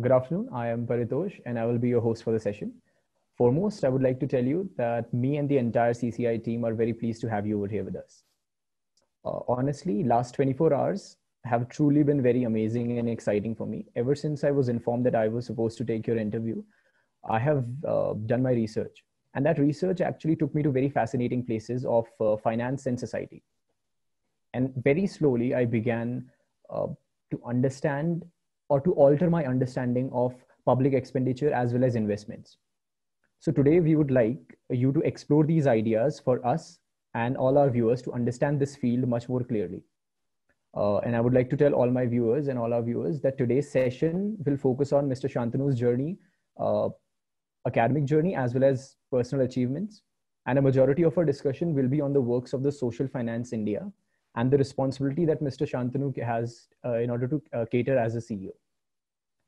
Good afternoon. I am Paritosh, and I will be your host for the session. Foremost, I would like to tell you that me and the entire CCI team are very pleased to have you over here with us. Honestly, last 24 hours have truly been very amazing and exciting for me. Ever since I was informed that I was supposed to take your interview, I have done my research. And that research actually took me to very fascinating places of finance and society. And very slowly, I began to understand or to alter my understanding of public expenditure as well as investments. So today we would like you to explore these ideas for us and all our viewers to understand this field much more clearly. And I would like to tell all my viewers and all our viewers that today's session will focus on Mr. Shantanu's journey, academic journey, as well as personal achievements. And a majority of our discussion will be on the works of the Social Finance India and the responsibility that Mr. Shantanu has in order to cater as a CEO.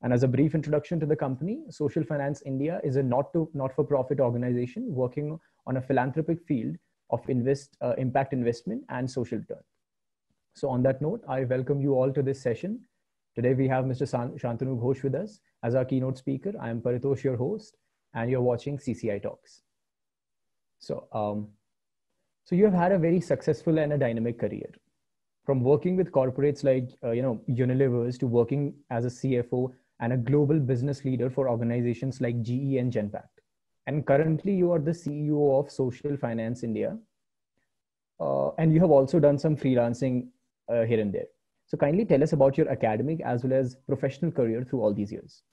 And as a brief introduction to the company, Social Finance India is a not-for-profit organization working on a philanthropic field of impact investment and social return. So on that note, I welcome you all to this session. Today we have Mr. Shantanu Ghosh with us as our keynote speaker. I am Paritosh, your host, and you're watching CCI Talks. So you have had a very successful and a dynamic career, from working with corporates like Unilever to working as a CFO and a global business leader for organizations like GE and Genpact. And currently you are the CEO of Social Finance India. And you have also done some freelancing here and there. So kindly tell us about your academic as well as professional career through all these years.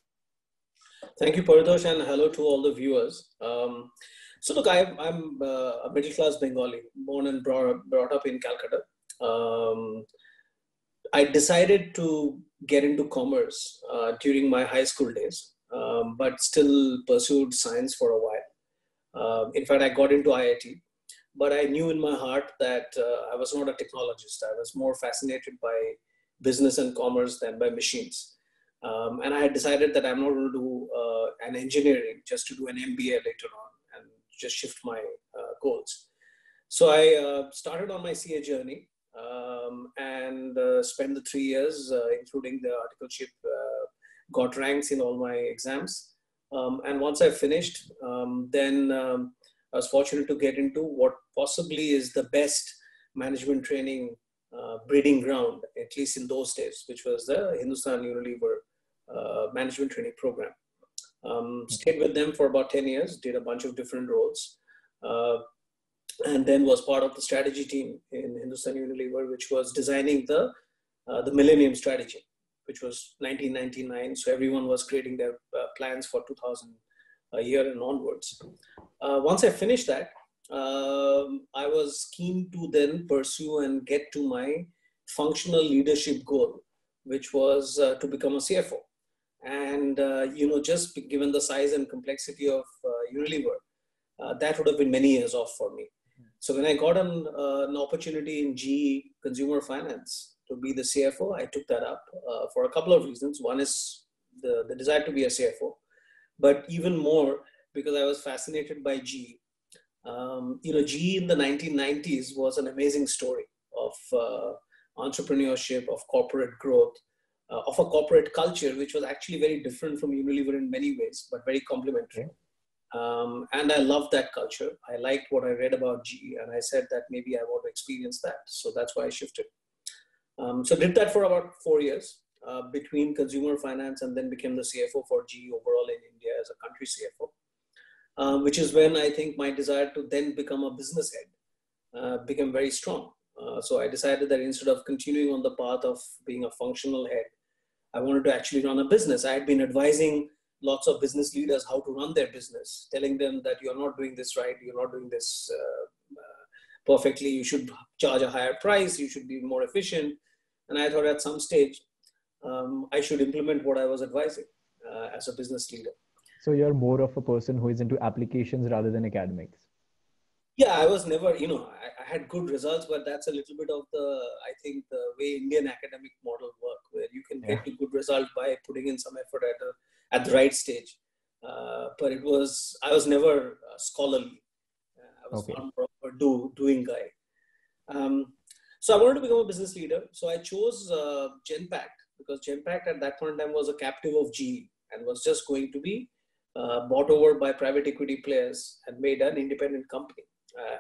Thank you, Paritosh, and hello to all the viewers. So look, I'm a middle-class Bengali, born and brought up in Calcutta. I decided to get into commerce during my high school days, but still pursued science for a while. In fact, I got into IIT, but I knew in my heart that I was not a technologist. I was more fascinated by business and commerce than by machines. And I had decided that I'm not going to do an engineering just to do an MBA later on and just shift my goals. So I started on my CA journey and spent the 3 years, including the articleship, got ranks in all my exams. And once I finished, then I was fortunate to get into what possibly is the best management training breeding ground, at least in those days, which was the Hindustan Unilever management training program. Stayed with them for about 10 years, did a bunch of different roles, and then was part of the strategy team in Hindustan Unilever, which was designing the Millennium Strategy, which was 1999. So everyone was creating their plans for 2000 a year and onwards. Once I finished that, I was keen to then pursue and get to my functional leadership goal, which was to become a CFO. And, just given the size and complexity of Unilever, that would have been many years off for me. So when I got an opportunity in GE Consumer Finance to be the CFO, I took that up for a couple of reasons. One is the desire to be a CFO, but even more because I was fascinated by GE. GE in the 1990s was an amazing story of entrepreneurship, of corporate growth, of a corporate culture, which was actually very different from Unilever in many ways, but very complementary. And I loved that culture. I liked what I read about GE, and I said that maybe I want to experience that. So that's why I shifted. So did that for about 4 years between consumer finance, and then became the CFO for GE overall in India as a country CFO, which is when I think my desire to then become a business head became very strong. So I decided that instead of continuing on the path of being a functional head, I wanted to actually run a business. I had been advising lots of business leaders how to run their business, telling them that you're not doing this right, you're not doing this perfectly, you should charge a higher price, you should be more efficient. And I thought at some stage, I should implement what I was advising as a business leader. So you're more of a person who is into applications rather than academics. Yeah, I was never, I had good results, but that's a little bit of I think the way Indian academic model work, where you can get to good result by putting in some effort at the right stage. But I was never scholarly. I was Okay. far more of a doing guy. So I wanted to become a business leader. So I chose Genpact because Genpact at that point in time was a captive of GE and was just going to be bought over by private equity players and made an independent company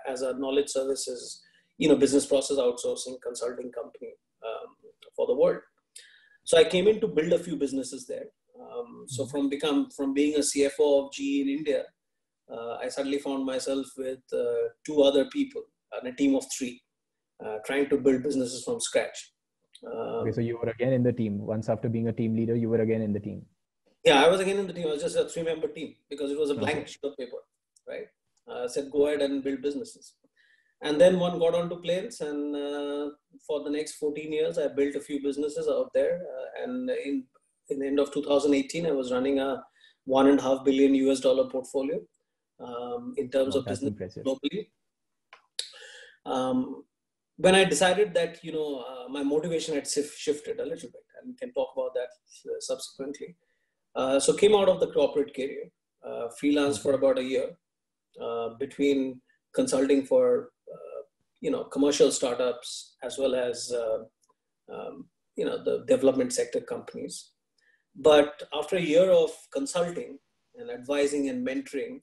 as a knowledge services, business process outsourcing consulting company for the world. So I came in to build a few businesses there. So from being a CFO of GE in India, I suddenly found myself with two other people and a team of three, trying to build businesses from scratch. Okay, so you were again in the team. Once after being a team leader, you were again in the team. Yeah, I was again in the team. I was just a 3-member team because it was a blank Okay. sheet of paper, right? Said go ahead and build businesses. And then one got onto planes, and for the next 14 years, I built a few businesses out there. And in the end of 2018, I was running a $1.5 billion US portfolio in terms Wow, of that's business impressive. globally. When I decided that, my motivation had shifted a little bit, and we can talk about that subsequently. So came out of the corporate career, freelance for about a year, between consulting for, commercial startups as well as, the development sector companies. But after a year of consulting and advising and mentoring,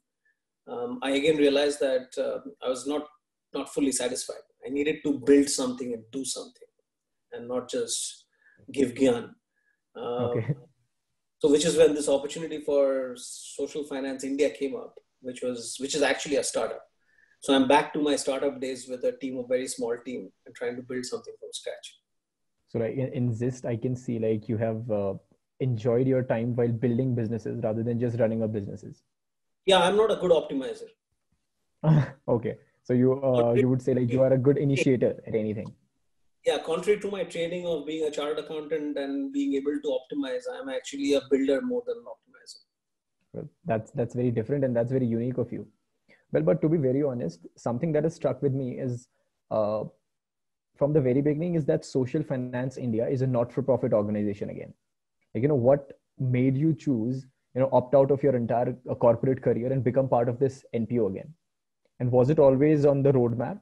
I again realized that I was not fully satisfied. I needed to build something and do something and not just give gyan. Okay. So which is when this opportunity for Social Finance India came up, which is actually a startup. So I'm back to my startup days with a very small team and trying to build something from scratch. So like in Zist, I can see like you have enjoyed your time while building businesses rather than just running up businesses. Yeah, I'm not a good optimizer. Okay. So you would say like you are a good initiator at anything. Yeah, contrary to my training of being a chartered accountant and being able to optimize, I'm actually a builder more than an optimizer. Well, that's very different and that's very unique of you. Well, but to be very honest, something that has struck with me is uh, from the very beginning is that Social Finance India is a not-for-profit organization again. Like, what made you choose, opt out of your entire corporate career and become part of this NPO again? And was it always on the roadmap?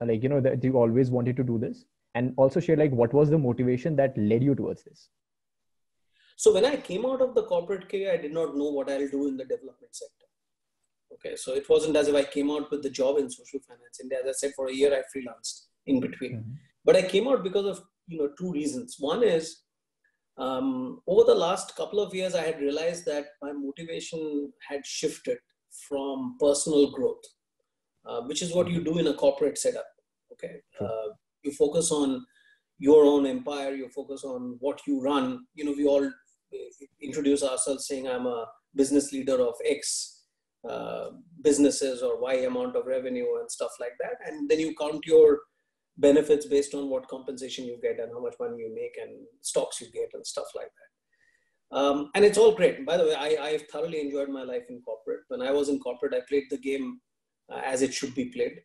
Like, that you always wanted to do this? And also share like what was the motivation that led you towards this? So when I came out of the corporate career, I did not know what I'll do in the development sector. Okay, so it wasn't as if I came out with the job in Social Finance India. As I said, for a year I freelanced in between. But I came out because of two reasons. One is over the last couple of years, I had realized that my motivation had shifted from personal growth, which is what you do in a corporate setup. Okay, you focus on your own empire. You focus on what you run. We all introduce ourselves saying I'm a business leader of X businesses or Y amount of revenue and stuff like that. And then you count your benefits based on what compensation you get and how much money you make and stocks you get and stuff like that. And it's all great. By the way, I've thoroughly enjoyed my life in corporate. When I was in corporate, I played the game as it should be played,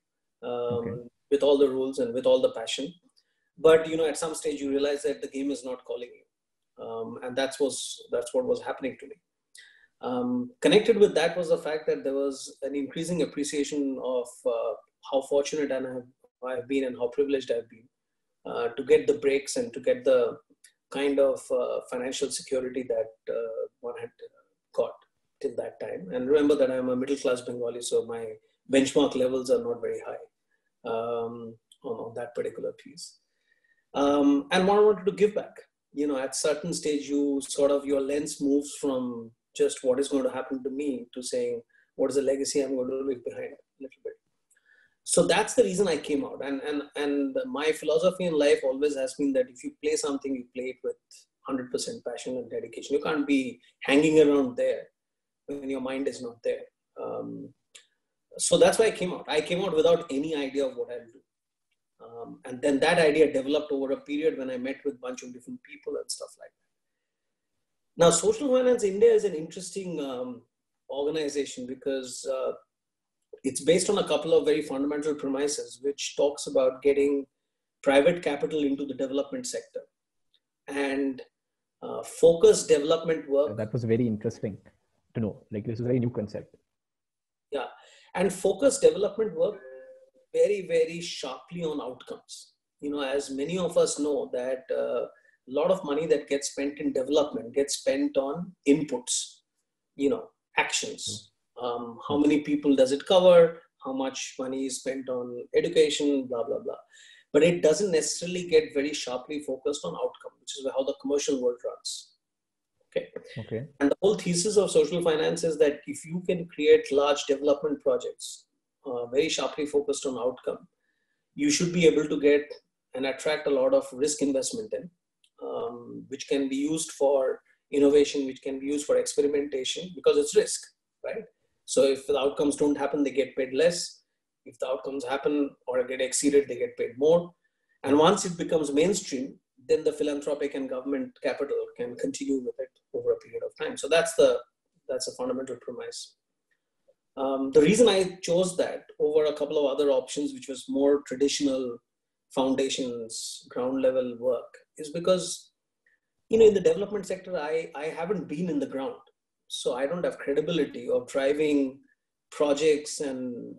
with all the rules and with all the passion. But at some stage you realize that the game is not calling you, and that's what was happening to me. Connected with that was the fact that there was an increasing appreciation of how fortunate I've been and how privileged I've been to get the breaks and to get the kind of financial security that one had got till that time. And remember that I'm a middle-class Bengali, so my benchmark levels are not very high on that particular piece. And I wanted to give back. At certain stage, your lens moves from just what is going to happen to me to saying what is the legacy I'm going to leave behind a little bit. So that's the reason I came out. And my philosophy in life always has been that if you play something, you play it with 100% passion and dedication. You can't be hanging around there when your mind is not there. So that's why I came out. I came out without any idea of what I'll do. And then that idea developed over a period when I met with a bunch of different people and stuff like that. Now, Social Finance India is an interesting organization because it's based on a couple of very fundamental premises, which talks about getting private capital into the development sector and focused development work. That was very interesting to know. Like this is a very new concept. Yeah. And focus development work very, very sharply on outcomes. As many of us know that a lot of money that gets spent in development gets spent on inputs, actions. How many people does it cover? How much money is spent on education, blah, blah, blah. But it doesn't necessarily get very sharply focused on outcome, which is how the commercial world runs. Okay. And the whole thesis of social finance is that if you can create large development projects, very sharply focused on outcome, you should be able to get and attract a lot of risk investment in, which can be used for innovation, which can be used for experimentation, because it's risk, right? So if the outcomes don't happen, they get paid less. If the outcomes happen or get exceeded, they get paid more. And once it becomes mainstream, then the philanthropic and government capital can continue with it over a period of time. So that's a fundamental premise. The reason I chose that over a couple of other options, which was more traditional foundations, ground level work, is because, in the development sector, I haven't been in the ground. So I don't have credibility of driving projects and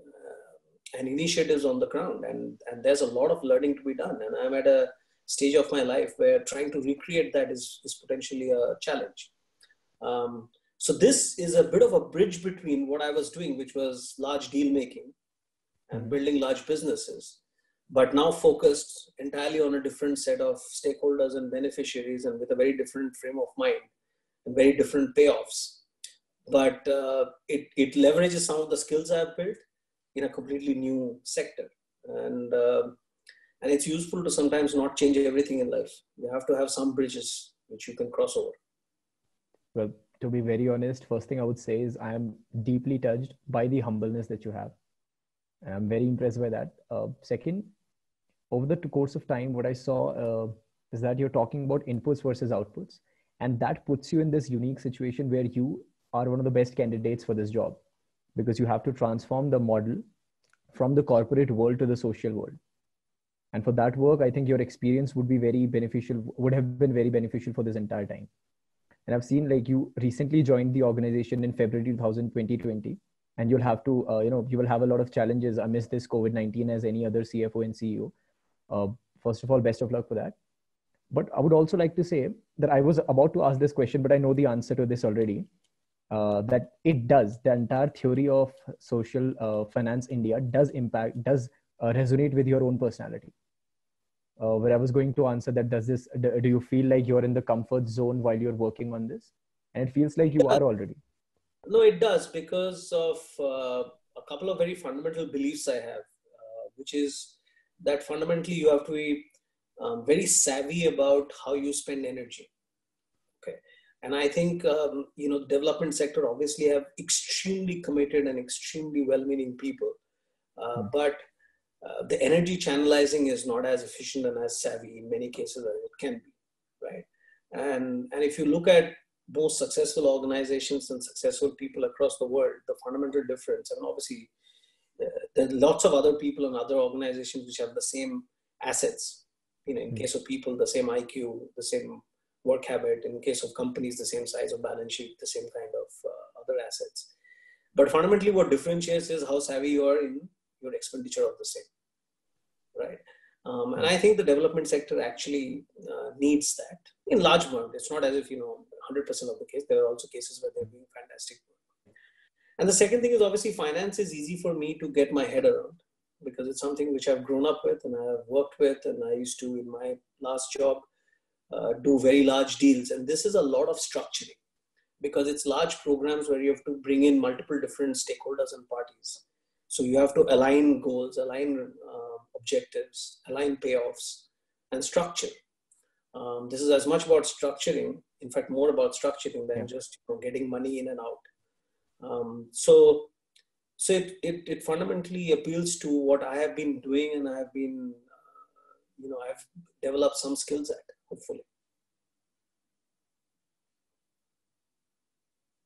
initiatives on the ground. And there's a lot of learning to be done. And I'm at a stage of my life where trying to recreate that is potentially a challenge. So this is a bit of a bridge between what I was doing, which was large deal making and building large businesses, but now focused entirely on a different set of stakeholders and beneficiaries, and with a very different frame of mind and very different payoffs. But it leverages some of the skills I've built in a completely new sector. And it's useful to sometimes not change everything in life. You have to have some bridges which you can cross over. Well, to be very honest, first thing I would say is I am deeply touched by the humbleness that you have. And I'm very impressed by that. Second, over the course of time, what I saw is that you're talking about inputs versus outputs. And that puts you in this unique situation where you are one of the best candidates for this job, because you have to transform the model from the corporate world to the social world. And for that work, I think your experience would be very beneficial, would have been very beneficial for this entire time. And I've seen like you recently joined the organization in February 2020, and you'll have to, you will have a lot of challenges amidst this COVID-19 as any other CFO and CEO. First of all, best of luck for that. But I would also like to say that I was about to ask this question, but I know the answer to this already. That it does, the entire theory of social finance India does resonate with your own personality. Where I was going to answer that, do you feel like you're in the comfort zone while you're working on this? And it feels like you are already. No, it does, because of a couple of very fundamental beliefs I have, which is that fundamentally you have to be very savvy about how you spend energy. Okay. And I think, the development sector obviously have extremely committed and extremely well-meaning people, but the energy channelizing is not as efficient and as savvy in many cases as it can be, right? And if you look at most successful organizations and successful people across the world, the fundamental difference, and obviously there are lots of other people and other organizations which have the same assets, in case of people, the same IQ, the same work habit, in case of companies, the same size of balance sheet, the same kind of other assets. But fundamentally what differentiates is how savvy you are in your expenditure of the same, right? And I think the development sector actually needs that in large amount. It's not as if, 100% of the case. There are also cases where they're doing fantastic work. And the second thing is obviously finance is easy for me to get my head around, because it's something which I've grown up with and I've worked with, and I used to, in my last job, do very large deals. And this is a lot of structuring, because it's large programs where you have to bring in multiple different stakeholders and parties. So you have to align goals, align objectives, align payoffs, and structure. This is as much about structuring, in fact, more about structuring than just getting money in and out. So it fundamentally appeals to what I have been doing, and I have been, I've developed some skills at, hopefully.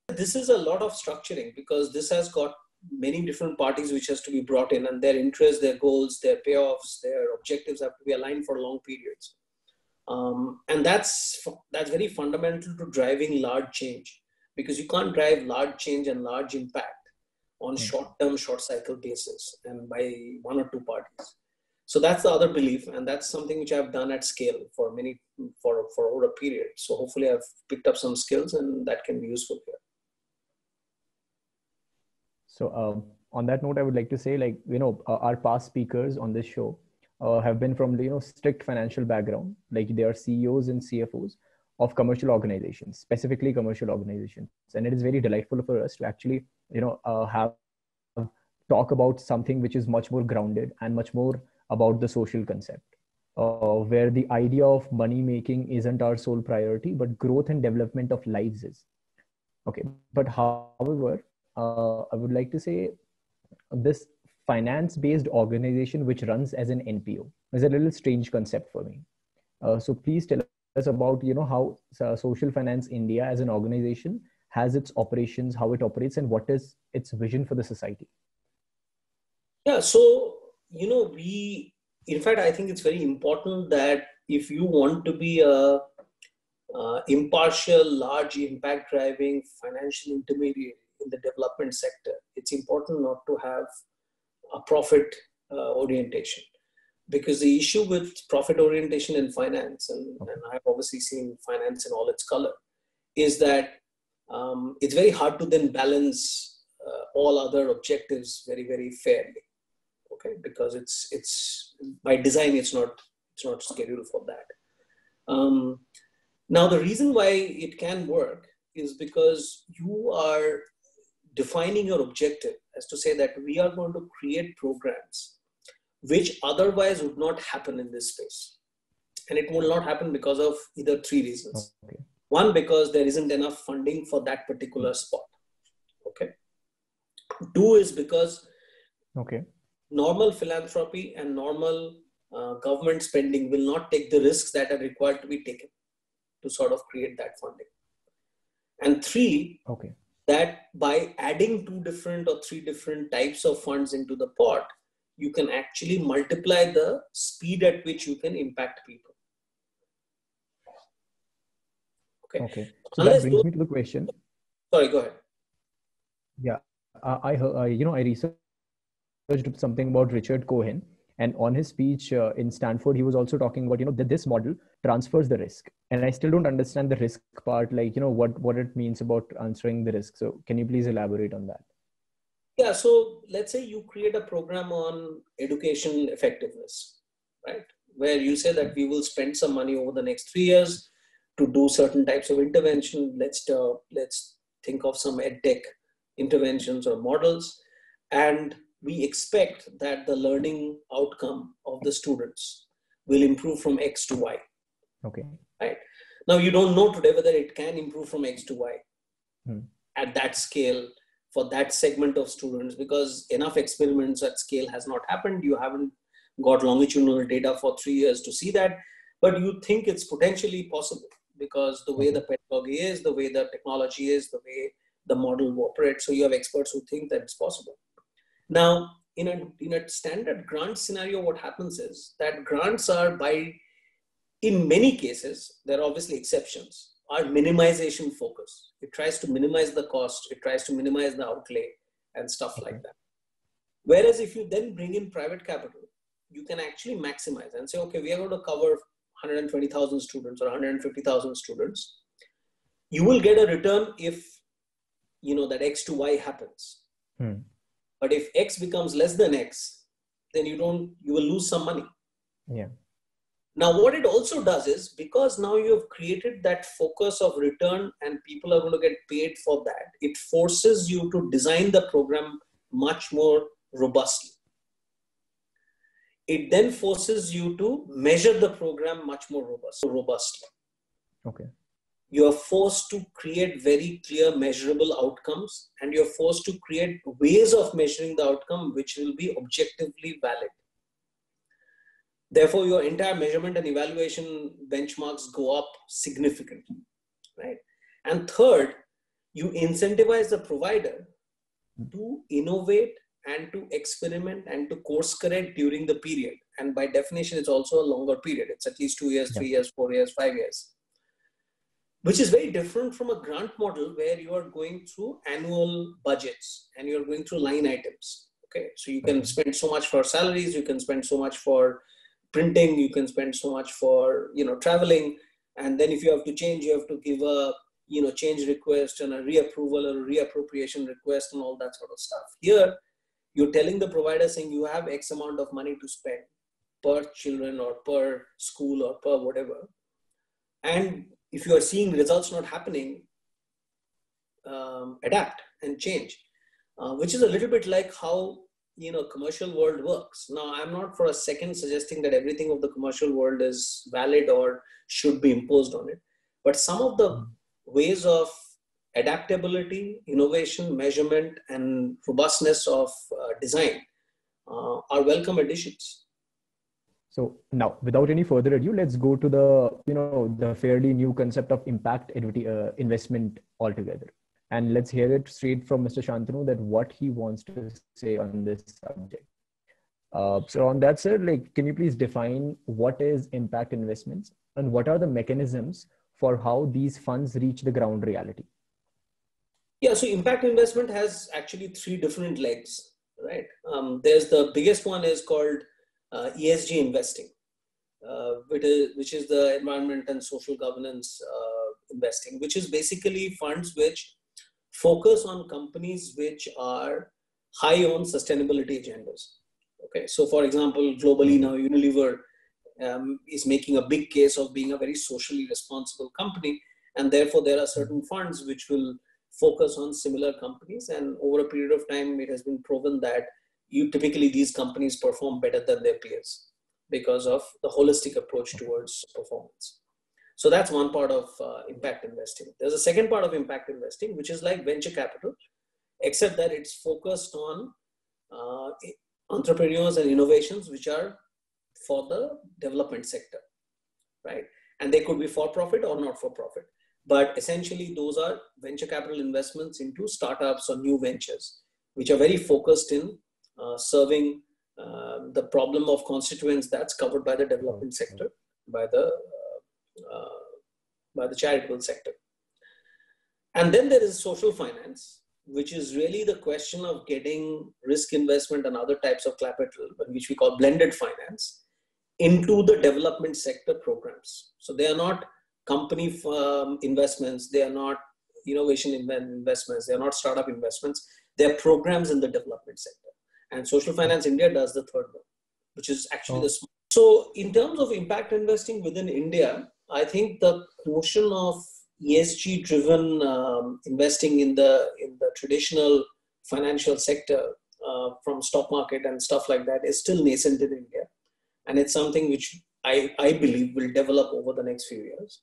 This is a lot of structuring, because this has got many different parties which has to be brought in, and their interests, their goals, their payoffs, their objectives have to be aligned for long periods. And that's very fundamental to driving large change, because you can't drive large change and large impact on short-term, short-cycle basis and by one or two parties. So that's the other belief, and that's something which I've done at scale for over a period. So hopefully I've picked up some skills and that can be useful here. So on that note, I would like to say, like, our past speakers on this show have been from the strict financial background, like they are CEOs and CFOs of commercial organizations, specifically commercial organizations, and it is very delightful for us to actually have talk about something which is much more grounded and much more about the social concept, where the idea of money making isn't our sole priority, but growth and development of lives is. Okay, but however, I would like to say this finance-based organization which runs as an NPO is a little strange concept for me. So please tell us about how Social Finance India as an organization has its operations, how it operates, and what is its vision for the society. Yeah, so in fact, I think it's very important that if you want to be a impartial, large impact driving financial intermediary in the development sector, it's important not to have a profit orientation, because the issue with profit orientation in finance, and I've obviously seen finance in all its color, is that it's very hard to then balance all other objectives very, very fairly. Okay, because it's by design it's not scheduled for that. Now the reason why it can work is because you are defining your objective as to say that we are going to create programs which otherwise would not happen in this space, and it will not happen because of either three reasons. Okay. One, because there isn't enough funding for that particular spot. Okay. Two is because normal philanthropy and normal government spending will not take the risks that are required to be taken to sort of create that funding. And three, that by adding two different or three different types of funds into the pot, you can actually multiply the speed at which you can impact people. Okay. So that brings me to the question. Sorry, go ahead. Yeah, I researched something about Richard Cohen, and on his speech in Stanford, he was also talking about that this model transfers the risk, and I still don't understand the risk part, like what it means about transferring the risk. So can you please elaborate on that? Yeah, so let's say you create a program on education effectiveness, right? Where you say that we will spend some money over the next 3 years to do certain types of intervention. Let's think of some edtech interventions or models, and we expect that the learning outcome of the students will improve from X to Y. Okay. Right. Now you don't know today whether it can improve from X to Y at that scale for that segment of students, because enough experiments at scale has not happened. You haven't got longitudinal data for 3 years to see that, but you think it's potentially possible because the way the pedagogy is, the way the technology is, the way the model operates. So you have experts who think that it's possible. Now, in a standard grant scenario, what happens is that grants are in many cases, there are obviously exceptions, are minimization focus. It tries to minimize the cost, it tries to minimize the outlay and stuff like that. Whereas if you then bring in private capital, you can actually maximize and say, okay, we are going to cover 120,000 students or 150,000 students. You will get a return if, that X to Y happens. But if X becomes less than X, then you will lose some money. Yeah. Now, what it also does is, because now you have created that focus of return and people are going to get paid for that, it forces you to design the program much more robustly. It then forces you to measure the program much more robustly. Okay. You're forced to create very clear measurable outcomes, and you're forced to create ways of measuring the outcome which will be objectively valid. Therefore, your entire measurement and evaluation benchmarks go up significantly, right? And third, you incentivize the provider to innovate and to experiment and to course correct during the period. And by definition, it's also a longer period. It's at least 2 years, 3 years, 4 years, 5 years. which is very different from a grant model where you are going through annual budgets and you're going through line items. Okay, so you can spend so much for salaries, you can spend so much for printing, you can spend so much for traveling, and then if you have to change, you have to give a change request and a reapproval or a reappropriation request and all that sort of stuff. Here, you're telling the provider saying you have X amount of money to spend per children or per school or per whatever, and if you are seeing results not happening, adapt and change, which is a little bit like how commercial world works. Now, I'm not for a second suggesting that everything of the commercial world is valid or should be imposed on it, but some of the ways of adaptability, innovation, measurement, and robustness of design are welcome additions. So now, without any further ado, let's go to the fairly new concept of impact investment altogether. And let's hear it straight from Mr. Shantanu that what he wants to say on this subject. So on that, sir, can you please define what is impact investments and what are the mechanisms for how these funds reach the ground reality? Yeah, so impact investment has actually 3 different legs, right? There's the biggest one is called ESG investing, which is the environment and social governance investing, which is basically funds which focus on companies which are high on sustainability agendas. Okay, so for example, globally now Unilever is making a big case of being a very socially responsible company, and therefore there are certain funds which will focus on similar companies, and over a period of time it has been proven that typically these companies perform better than their peers because of the holistic approach towards performance. So that's one part of impact investing. There's a second part of impact investing, which is like venture capital, except that it's focused on entrepreneurs and innovations which are for the development sector, right? And they could be for profit or not for profit. But essentially, those are venture capital investments into startups or new ventures, which are very focused in serving the problem of constituents that's covered by the development sector, by the charitable sector. And then there is social finance, which is really the question of getting risk investment and other types of capital, which we call blended finance, into the development sector programs. So they are not company investments, they are not innovation investments, they are not startup investments, they are programs in the development sector. And Social Finance India does the third one, which is actually the small. So in terms of impact investing within India, I think the notion of ESG driven investing in the traditional financial sector from stock market and stuff like that is still nascent in India. And it's something which I believe will develop over the next few years.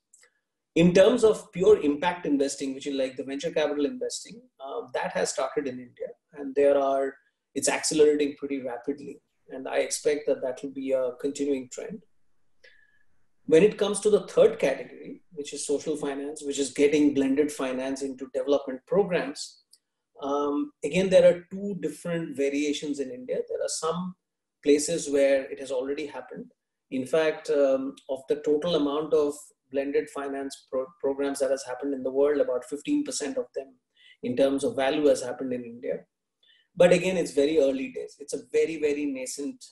In terms of pure impact investing, which is like the venture capital investing, that has started in India, and it's accelerating pretty rapidly. And I expect that will be a continuing trend. When it comes to the third category, which is social finance, which is getting blended finance into development programs, again, there are 2 different variations in India. There are some places where it has already happened. In fact, of the total amount of blended finance programs that has happened in the world, about 15% of them in terms of value has happened in India. But again, it's very early days. It's a very, very nascent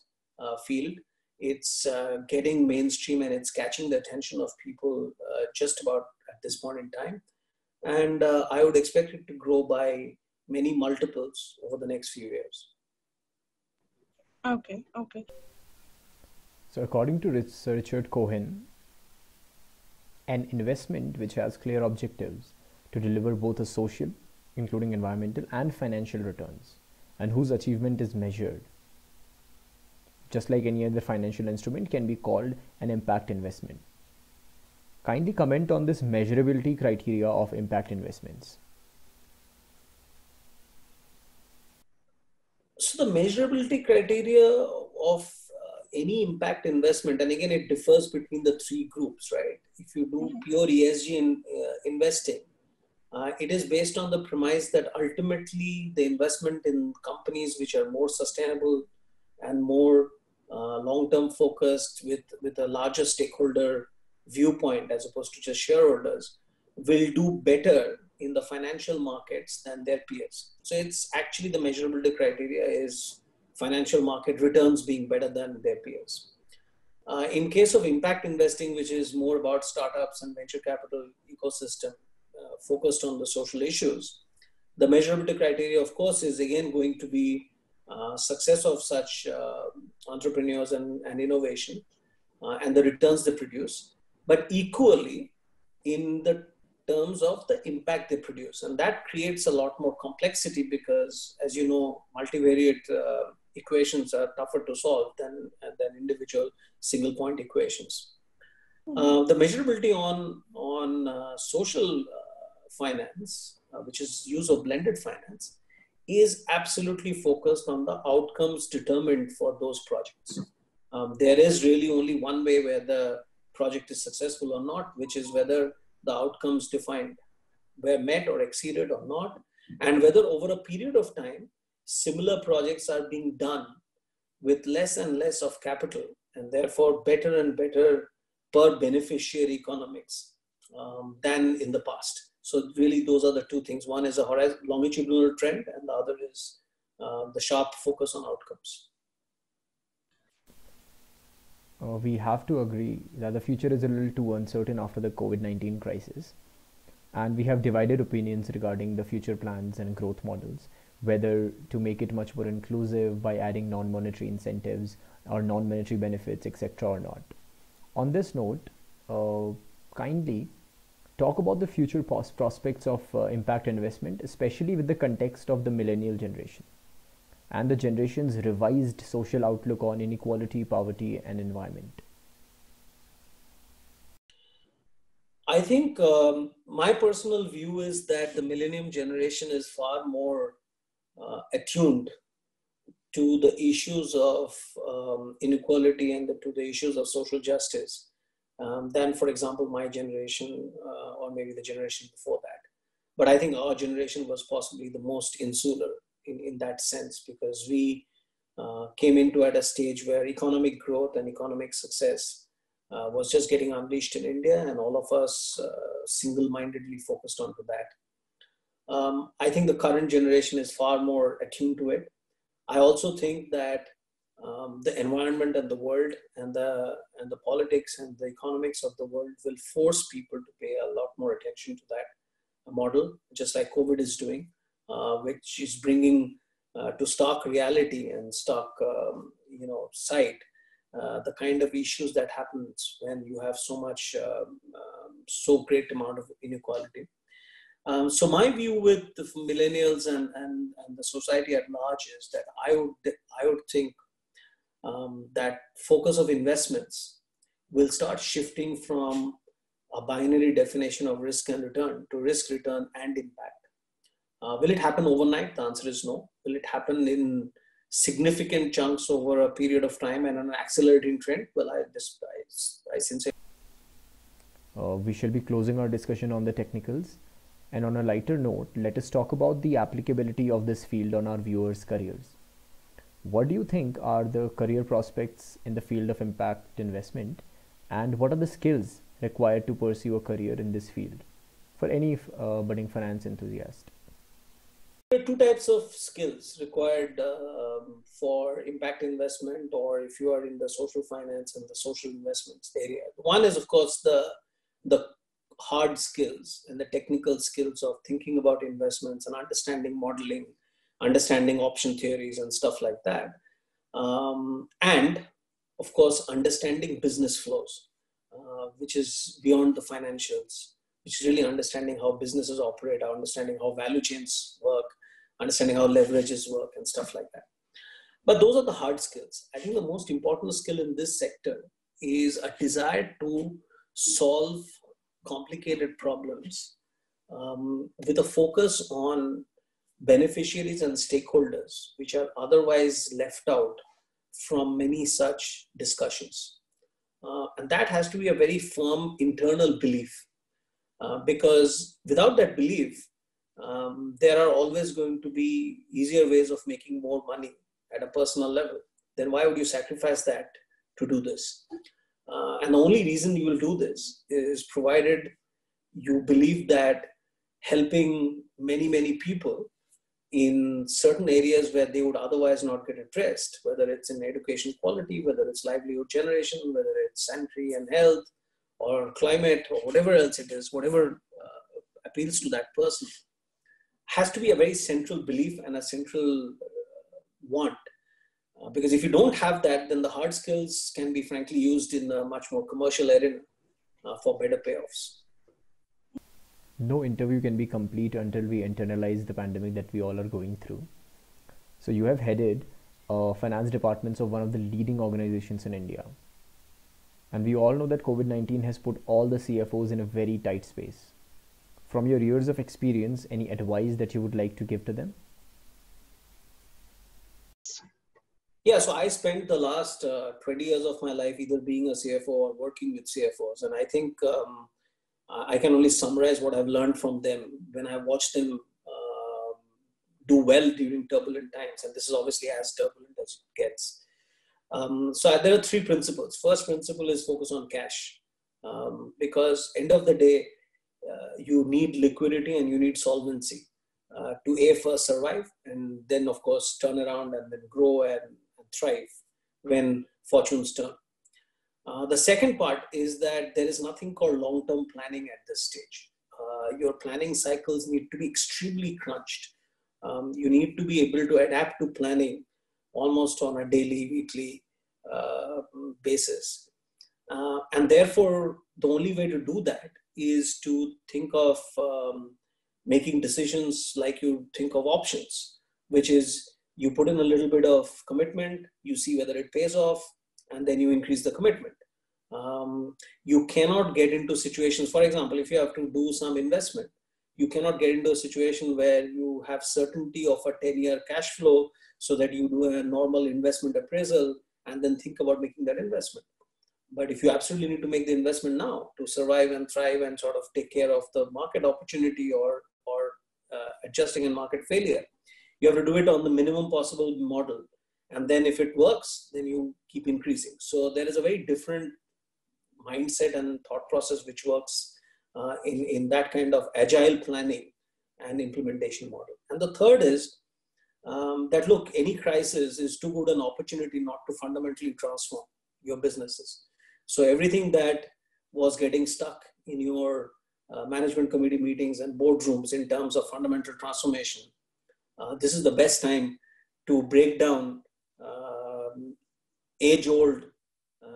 field. It's getting mainstream and it's catching the attention of people just about at this point in time. And I would expect it to grow by many multiples over the next few years. Okay. So according to Richard Cohen, an investment which has clear objectives to deliver both a social, including environmental and financial returns, and whose achievement is measured, just like any other financial instrument, can be called an impact investment. Kindly comment on this measurability criteria of impact investments. So the measurability criteria of any impact investment, and again, it differs between the 3 groups, right? If you do pure ESG investing, it is based on the premise that ultimately the investment in companies which are more sustainable and more long-term focused with a larger stakeholder viewpoint as opposed to just shareholders will do better in the financial markets than their peers. So it's actually the measurability criteria is financial market returns being better than their peers. In case of impact investing, which is more about startups and venture capital ecosystem focused on the social issues, the measurability criteria, of course, is again going to be success of such entrepreneurs and innovation and the returns they produce, but equally in the terms of the impact they produce. And that creates a lot more complexity because, as you know, multivariate equations are tougher to solve than individual single point equations. The measurability on social finance, which is use of blended finance, is absolutely focused on the outcomes determined for those projects. There is really only one way where the project is successful or not, which is whether the outcomes defined were met or exceeded or not, and whether over a period of time, similar projects are being done with less and less of capital, and therefore better and better per beneficiary economics than in the past. So really those are the two things. One is a longitudinal trend and the other is the sharp focus on outcomes. We have to agree that the future is a little too uncertain after the COVID-19 crisis. And we have divided opinions regarding the future plans and growth models, whether to make it much more inclusive by adding non-monetary incentives or non-monetary benefits, etc. or not. On this note, kindly talk about the future prospects of impact investment, especially with the context of the millennial generation and the generation's revised social outlook on inequality, poverty, and environment. I think my personal view is that the millennium generation is far more attuned to the issues of inequality and to the issues of social justice than, for example, my generation or maybe the generation before that. But I think our generation was possibly the most insular in that sense, because we came into at a stage where economic growth and economic success was just getting unleashed in India, and all of us single-mindedly focused onto that. I think the current generation is far more attuned to it. I also think that the environment and the world and the politics and the economics of the world will force people to pay a lot more attention to that model, just like COVID is doing, which is bringing to stark reality and stark sight the kind of issues that happens when you have so much, so great amount of inequality. So my view with the millennials and the society at large is that I would think that focus of investments will start shifting from a binary definition of risk and return to risk, return, and impact. Will it happen overnight? The answer is no. Will it happen in significant chunks over a period of time and an accelerating trend? Well, I sincerely. We shall be closing our discussion on the technicals. And on a lighter note, let us talk about the applicability of this field on our viewers' careers. What do you think are the career prospects in the field of impact investment, and what are the skills required to pursue a career in this field for any budding finance enthusiast? There are two types of skills required for impact investment, or if you are in the social finance and the social investments area. One is, of course, the hard skills and the technical skills of thinking about investments and understanding modeling, understanding option theories and stuff like that. And of course, understanding business flows, which is beyond the financials, which is really understanding how businesses operate, understanding how value chains work, understanding how leverages work and stuff like that. But those are the hard skills. I think the most important skill in this sector is a desire to solve complicated problems with a focus on beneficiaries and stakeholders, which are otherwise left out from many such discussions. And that has to be a very firm internal belief, because without that belief, there are always going to be easier ways of making more money at a personal level. Then why would you sacrifice that to do this? And the only reason you will do this is provided you believe that helping many, many people in certain areas where they would otherwise not get addressed, whether it's in education quality, whether it's livelihood generation, whether it's sanitary and health or climate or whatever else it is, whatever appeals to that person, has to be a very central belief and a central want. Because if you don't have that, then the hard skills can be frankly used in a much more commercial arena for better payoffs. No interview can be complete until we internalize the pandemic that we all are going through. So you have headed finance departments of one of the leading organizations in India. And we all know that COVID-19 has put all the CFOs in a very tight space. From your years of experience, any advice that you would like to give to them? Yeah, so I spent the last 20 years of my life either being a CFO or working with CFOs. And I think I can only summarize what I've learned from them when I watched them do well during turbulent times. And this is obviously as turbulent as it gets. So there are three principles. First principle is focus on cash. Because end of the day, you need liquidity and you need solvency to first survive and then of course turn around and then grow and thrive when fortunes turn. The second part is that there is nothing called long-term planning at this stage. Your planning cycles need to be extremely crunched. You need to be able to adapt to planning almost on a daily, weekly basis. And therefore, the only way to do that is to think of making decisions like you think of options, which is you put in a little bit of commitment, you see whether it pays off, and then you increase the commitment. You cannot get into situations, for example, if you have to do some investment, you cannot get into a situation where you have certainty of a 10-year cash flow so that you do a normal investment appraisal and then think about making that investment. But if you absolutely need to make the investment now to survive and thrive and sort of take care of the market opportunity or adjusting in market failure, you have to do it on the minimum possible model. And then if it works, then you keep increasing. So there is a very different mindset and thought process which works in that kind of agile planning and implementation model. And the third is that, look, any crisis is too good an opportunity not to fundamentally transform your businesses. So everything that was getting stuck in your management committee meetings and boardrooms in terms of fundamental transformation, this is the best time to break down age-old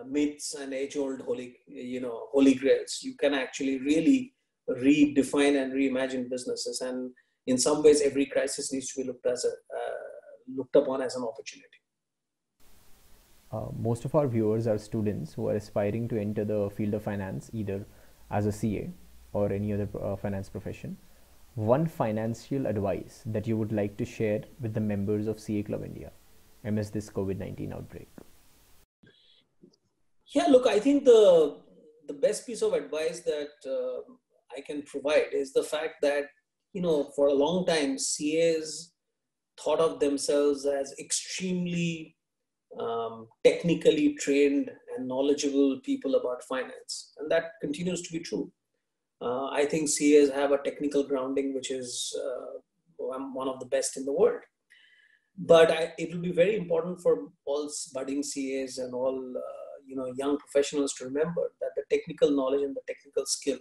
myths and age-old holy grails. You can actually really redefine and reimagine businesses, and in some ways, every crisis needs to be looked upon as an opportunity. Most of our viewers are students who are aspiring to enter the field of finance, either as a CA or any other finance profession. One financial advice that you would like to share with the members of CA Club India amidst this COVID-19 outbreak? Yeah, look, I think the best piece of advice that I can provide is the fact that, for a long time, CAs thought of themselves as extremely technically trained and knowledgeable people about finance. And that continues to be true. I think CAs have a technical grounding, which is one of the best in the world. But it will be very important for all budding CAs and all young professionals to remember that the technical knowledge and the technical skill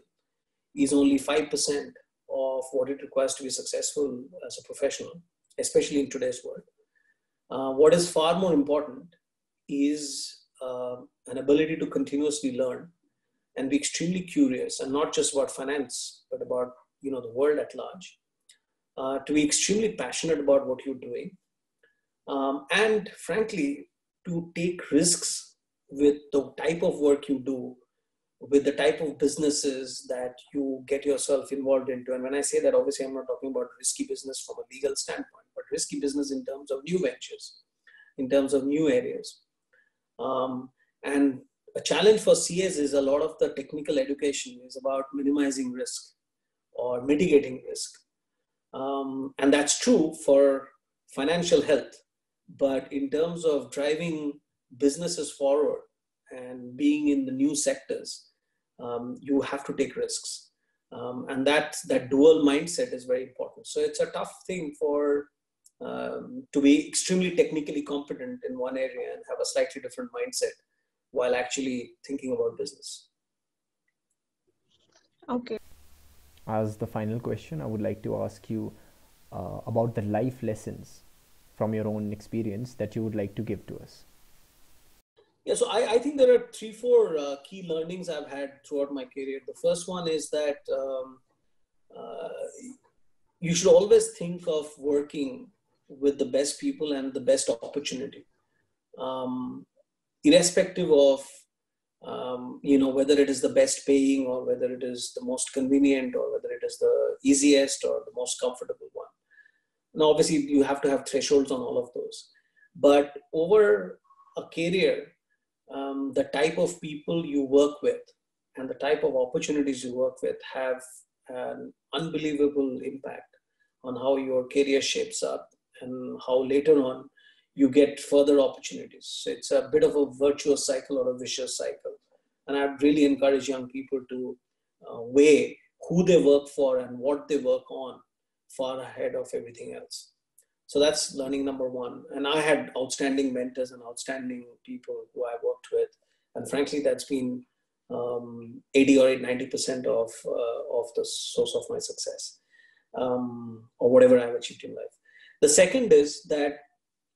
is only 5% of what it requires to be successful as a professional, especially in today's world. What is far more important is an ability to continuously learn and be extremely curious, and not just about finance, but about the world at large. To be extremely passionate about what you're doing, and frankly, to take risks with the type of work you do, with the type of businesses that you get yourself involved into. And when I say that, obviously, I'm not talking about risky business from a legal standpoint, but risky business in terms of new ventures, in terms of new areas. And a challenge for CAs is a lot of the technical education is about minimizing risk or mitigating risk. And that's true for financial health. But in terms of driving businesses forward and being in the new sectors, you have to take risks. And that dual mindset is very important. So it's a tough thing for to be extremely technically competent in one area and have a slightly different mindset while actually thinking about business. Okay. As the final question, I would like to ask you about the life lessons from your own experience that you would like to give to us. Yeah, so I think there are 3-4 key learnings I've had throughout my career. The first one is that you should always think of working with the best people and the best opportunity, irrespective of whether it is the best paying or whether it is the most convenient or whether it is the easiest or the most comfortable one. Now, obviously, you have to have thresholds on all of those. But over a career, the type of people you work with and the type of opportunities you work with have an unbelievable impact on how your career shapes up and how later on you get further opportunities. So it's a bit of a virtuous cycle or a vicious cycle. And I'd really encourage young people to weigh who they work for and what they work on far ahead of everything else. So that's learning number one. And I had outstanding mentors and outstanding people who I worked with. And frankly, that's been 80 or 90% of the source of my success, or whatever I've achieved in life. The second is that,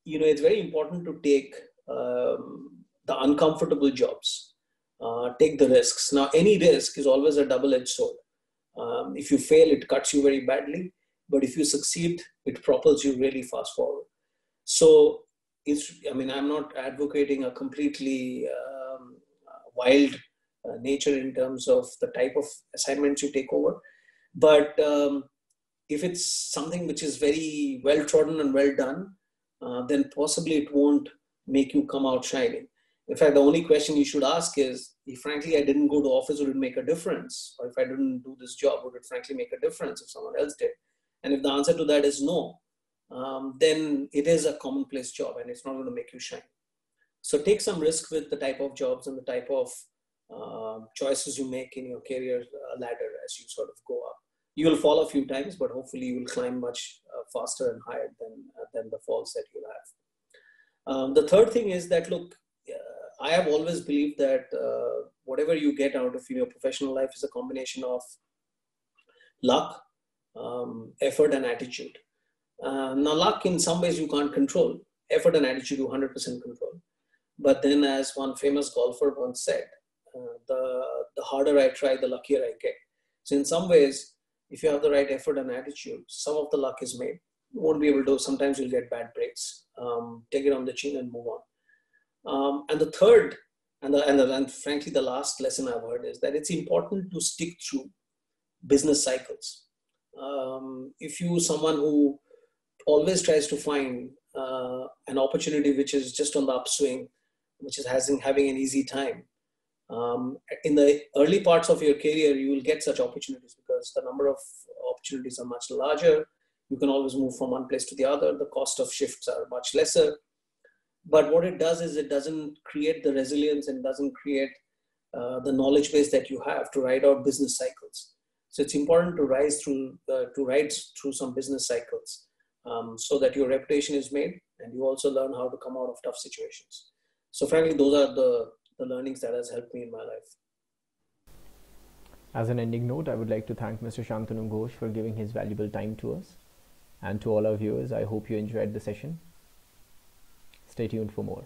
it's very important to take the uncomfortable jobs, take the risks. Now, any risk is always a double-edged sword. If you fail, it cuts you very badly. But if you succeed, it propels you really fast forward. So I'm not advocating a completely wild nature in terms of the type of assignments you take over. But if it's something which is very well trodden and well done, then possibly it won't make you come out shining. In fact, the only question you should ask is, if frankly I didn't go to office, would it make a difference? Or if I didn't do this job, would it frankly make a difference if someone else did? And if the answer to that is no, then it is a commonplace job and it's not going to make you shine. So take some risk with the type of jobs and the type of choices you make in your career ladder as you sort of go up. You will fall a few times, but hopefully you will climb much faster and higher than the falls that you'll have. The third thing is that, look, I have always believed that whatever you get out of your professional life is a combination of luck, effort and attitude. Now, luck in some ways you can't control. Effort and attitude you 100% control. But then, as one famous golfer once said, the harder I try, the luckier I get. So in some ways, if you have the right effort and attitude, some of the luck is made. You won't be able to, sometimes you'll get bad breaks. Take it on the chin and move on. And the third, and frankly, the last lesson I've heard is that it's important to stick through business cycles. If you someone who always tries to find an opportunity which is just on the upswing, which is having an easy time, in the early parts of your career, you will get such opportunities because the number of opportunities are much larger. You can always move from one place to the other. The cost of shifts are much lesser. But what it does is it doesn't create the resilience and doesn't create the knowledge base that you have to ride out business cycles. So it's important to ride through some business cycles so that your reputation is made and you also learn how to come out of tough situations. So frankly, those are the learnings that has helped me in my life. As an ending note, I would like to thank Mr. Shantanu Ghosh for giving his valuable time to us. And to all our viewers, I hope you enjoyed the session. Stay tuned for more.